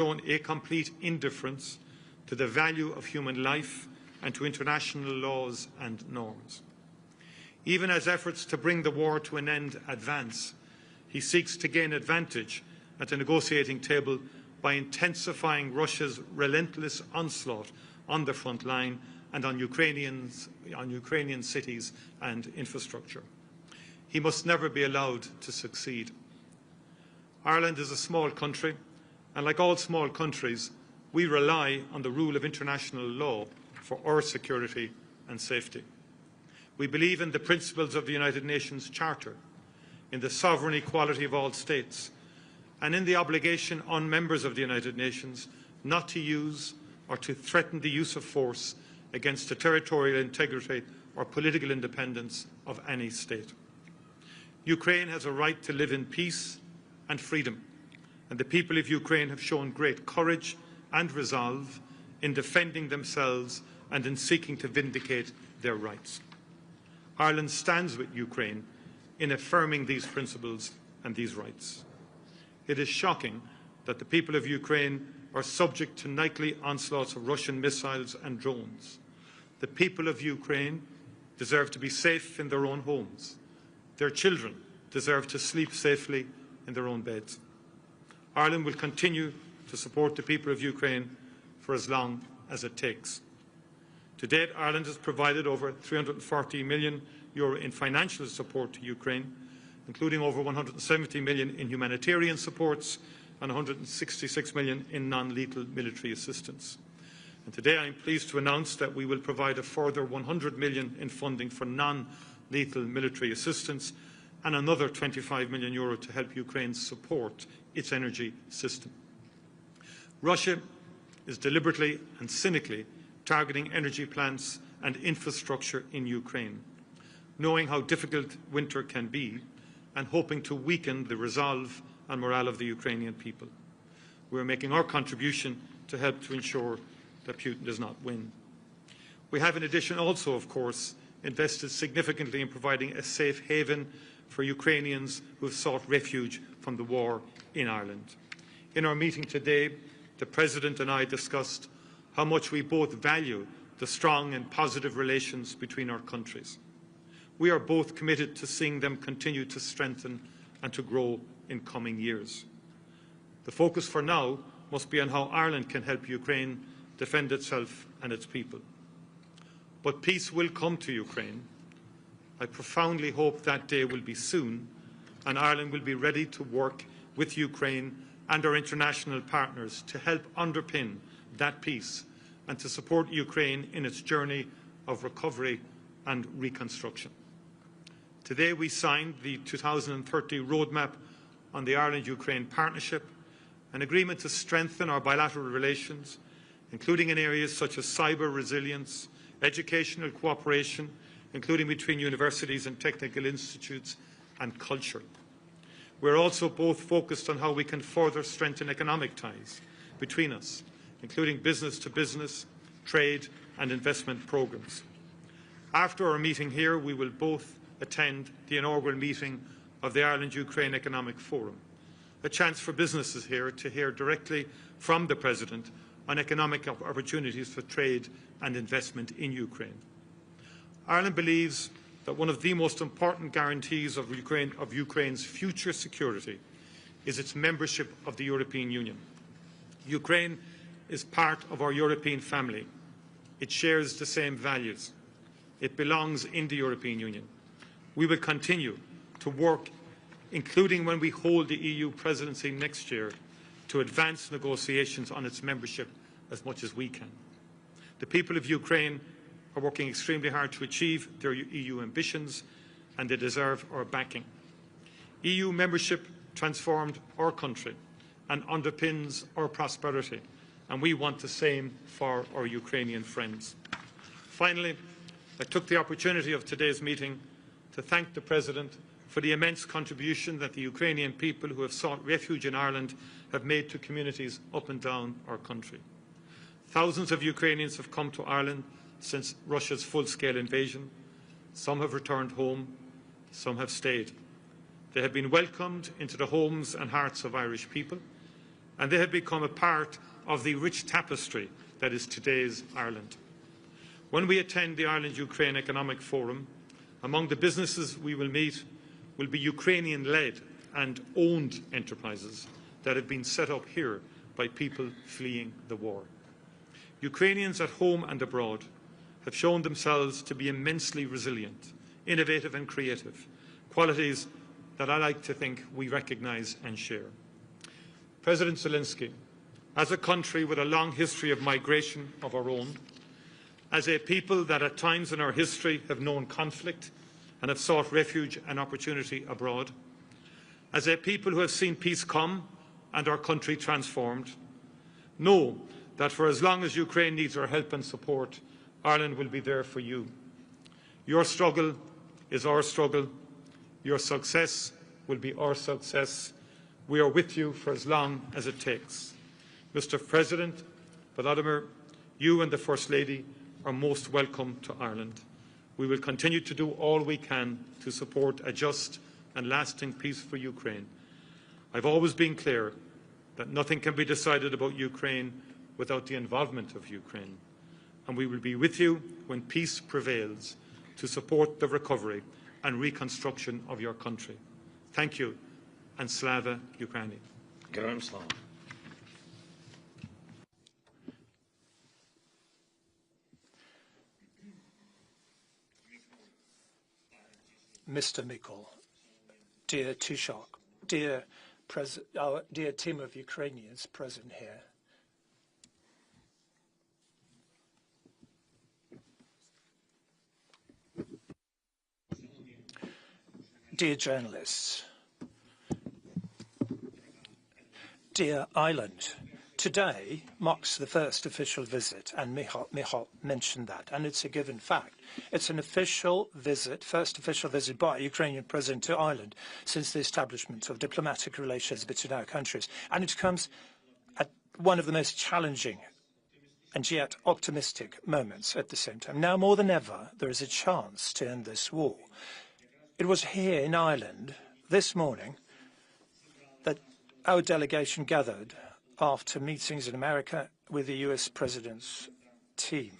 shown a complete indifference to the value of human life and to international laws and norms. Even as efforts to bring the war to an end advance, he seeks to gain advantage at the negotiating table by intensifying Russia's relentless onslaught on the front line and on Ukrainian cities and infrastructure. He must never be allowed to succeed. Ireland is a small country, and like all small countries, we rely on the rule of international law for our security and safety. We believe in the principles of the United Nations Charter, in the sovereign equality of all states, and in the obligation on members of the United Nations not to use or to threaten the use of force against the territorial integrity or political independence of any state. Ukraine has a right to live in peace and freedom, and the people of Ukraine have shown great courage and resolve in defending themselves and in seeking to vindicate their rights. Ireland stands with Ukraine in affirming these principles and these rights. It is shocking that the people of Ukraine are subject to nightly onslaughts of Russian missiles and drones. The people of Ukraine deserve to be safe in their own homes. Their children deserve to sleep safely in their own beds. Ireland will continue to support the people of Ukraine for as long as it takes. To date, Ireland has provided over €340 million in financial support to Ukraine, including over €170 million in humanitarian supports and €166 million in non-lethal military assistance. And today I am pleased to announce that we will provide a further €100 million in funding for non-lethal military assistance and another €25 million to help Ukraine support its energy system. Russia is deliberately and cynically targeting energy plants and infrastructure in Ukraine, knowing how difficult winter can be and hoping to weaken the resolve and morale of the Ukrainian people. We are making our contribution to help to ensure that Putin does not win. We have in addition also, of course, invested significantly in providing a safe haven for Ukrainians who have sought refuge from the war in Ireland. In our meeting today, the President and I discussed how much we both value the strong and positive relations between our countries. We are both committed to seeing them continue to strengthen and to grow in coming years. The focus for now must be on how Ireland can help Ukraine defend itself and its people. But peace will come to Ukraine. I profoundly hope that day will be soon, and Ireland will be ready to work with Ukraine and our international partners to help underpin that peace and to support Ukraine in its journey of recovery and reconstruction. Today we signed the 2030 roadmap on the Ireland-Ukraine partnership, an agreement to strengthen our bilateral relations, including in areas such as cyber resilience, educational cooperation, including between universities and technical institutes, and culture. We are also both focused on how we can further strengthen economic ties between us, including business-to-business, trade and investment programmes. After our meeting here, we will both attend the inaugural meeting of the Ireland-Ukraine Economic Forum, a chance for businesses here to hear directly from the President on economic opportunities for trade and investment in Ukraine. Ireland believes that one of the most important guarantees of Ukraine's future security is its membership of the European Union. Ukraine is part of our European family. It shares the same values. It belongs in the European Union. We will continue to work, including when we hold the EU presidency next year, to advance negotiations on its membership as much as we can. The people of Ukraine are working extremely hard to achieve their EU ambitions, and they deserve our backing. EU membership transformed our country and underpins our prosperity, and we want the same for our Ukrainian friends. Finally, I took the opportunity of today's meeting to thank the President for the immense contribution that the Ukrainian people who have sought refuge in Ireland have made to communities up and down our country. Thousands of Ukrainians have come to Ireland since Russia's full-scale invasion. Some have returned home, some have stayed. They have been welcomed into the homes and hearts of Irish people, and they have become a part of the rich tapestry that is today's Ireland. When we attend the Ireland-Ukraine Economic Forum, among the businesses we will meet will be Ukrainian-led and owned enterprises that have been set up here by people fleeing the war. Ukrainians at home and abroad have shown themselves to be immensely resilient, innovative and creative, qualities that I like to think we recognise and share. President Zelensky, as a country with a long history of migration of our own, as a people that at times in our history have known conflict and have sought refuge and opportunity abroad, as a people who have seen peace come and our country transformed, know that for as long as Ukraine needs our help and support, Ireland will be there for you. Your struggle is our struggle. Your success will be our success. We are with you for as long as it takes. Mr. President, Volodymyr, you and the First Lady are most welcome to Ireland. We will continue to do all we can to support a just and lasting peace for Ukraine. I've always been clear that nothing can be decided about Ukraine without the involvement of Ukraine, and we will be with you when peace prevails to support the recovery and reconstruction of your country. Thank you, and Slava Ukraini. Героям слава. Mr. Micheál, dear Taoiseach, our dear team of Ukrainians present here, dear journalists, dear Ireland, today marks the first official visit, and Micheál mentioned that, and it's a given fact. It's an official visit, first official visit by a Ukrainian president to Ireland since the establishment of diplomatic relations between our countries, and it comes at one of the most challenging and yet optimistic moments at the same time. Now more than ever, there is a chance to end this war. It was here in Ireland this morning that our delegation gathered after meetings in America with the US President's team.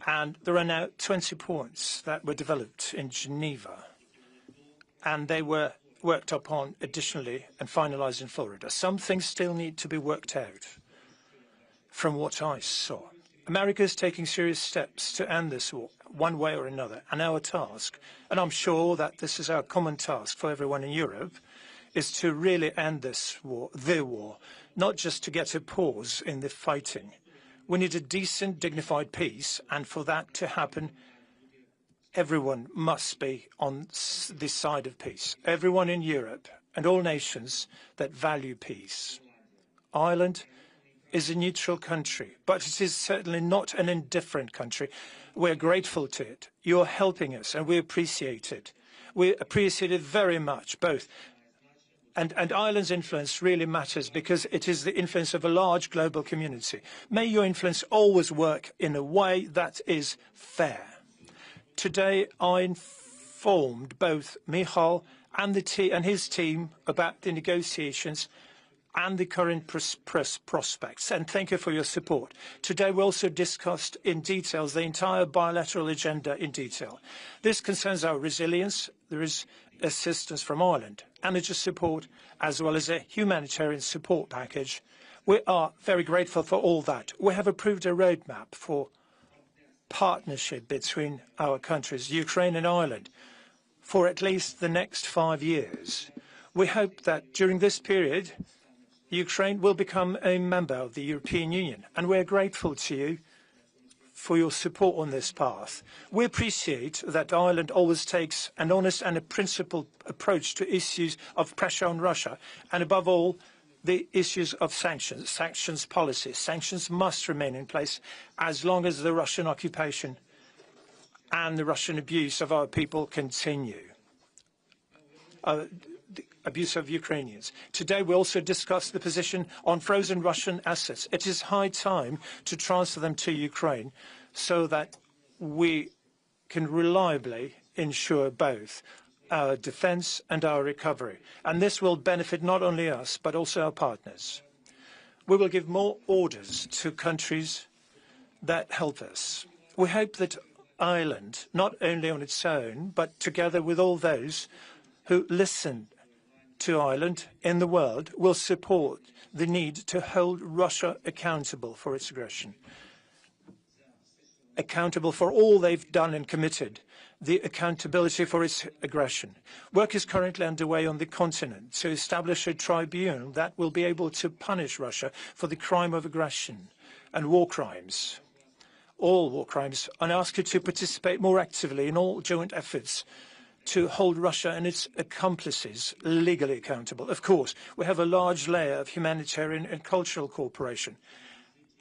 And there are now 20 points that were developed in Geneva, and they were worked upon additionally and finalised in Florida. Some things still need to be worked out from what I saw. America is taking serious steps to end this war, one way or another, and our task, and I'm sure that this is our common task for everyone in Europe, is to really end this war, the war, not just to get a pause in the fighting. We need a decent, dignified peace, and for that to happen, everyone must be on the side of peace. Everyone in Europe and all nations that value peace. Ireland is a neutral country, but it is certainly not an indifferent country. We're grateful to it. You're helping us, and we appreciate it. We appreciate it very much, both. And Ireland's influence really matters because it is the influence of a large global community. May your influence always work in a way that is fair. Today, I informed both Micheál and his team about the negotiations and the current prospects, and thank you for your support. Today we also discussed in detail the entire bilateral agenda in detail. This concerns our resilience. There is assistance from Ireland, energy support, as well as a humanitarian support package. We are very grateful for all that. We have approved a roadmap for partnership between our countries, Ukraine and Ireland, for at least the next 5 years. We hope that during this period, Ukraine will become a member of the European Union, and we're grateful to you for your support on this path. We appreciate that Ireland always takes an honest and a principled approach to issues of pressure on Russia, and above all, the issues of sanctions policy. Sanctions must remain in place as long as the Russian occupation and the Russian abuse of our people continue. The abuse of Ukrainians. Today we also discussed the position on frozen Russian assets. It is high time to transfer them to Ukraine so that we can reliably ensure both our defence and our recovery. And this will benefit not only us, but also our partners. We will give more orders to countries that help us. We hope that Ireland, not only on its own, but together with all those who listen to Ireland in the world, will support the need to hold Russia accountable for its aggression, accountable for all they've done and committed, the accountability for its aggression. Work is currently underway on the continent to establish a tribunal that will be able to punish Russia for the crime of aggression and war crimes, all war crimes, and ask you to participate more actively in all joint efforts to hold Russia and its accomplices legally accountable. Of course, we have a large layer of humanitarian and cultural cooperation.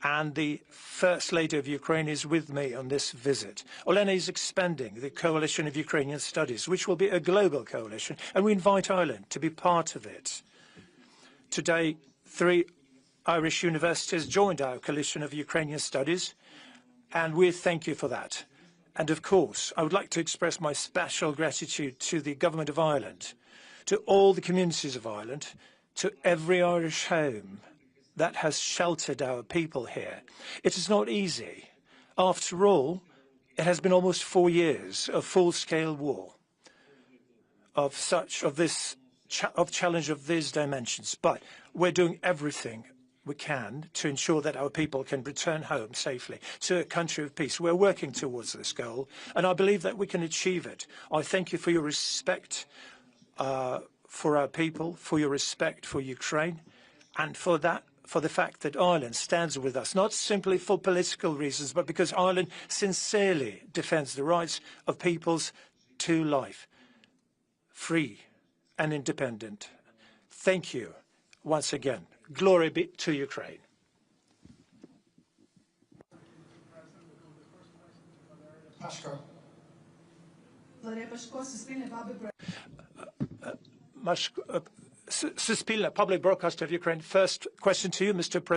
And the First Lady of Ukraine is with me on this visit. Olena is expanding the Coalition of Ukrainian Studies, which will be a global coalition, and we invite Ireland to be part of it. Today, 3 Irish universities joined our Coalition of Ukrainian Studies, and we thank you for that. And of course, I would like to express my special gratitude to the Government of Ireland, to all the communities of Ireland, to every Irish home that has sheltered our people here. It is not easy. After all, it has been almost 4 years of full-scale war, of challenge of these dimensions. But we're doing everything we can to ensure that our people can return home safely to a country of peace. We're working towards this goal, and I believe that we can achieve it. I thank you for your respect for our people, for your respect for Ukraine, and for the fact that Ireland stands with us, not simply for political reasons, but because Ireland sincerely defends the rights of peoples to life, free and independent. Thank you once again. Glory be to Ukraine. Suspilna, Public Broadcaster of Ukraine. First question to you, Mr. President.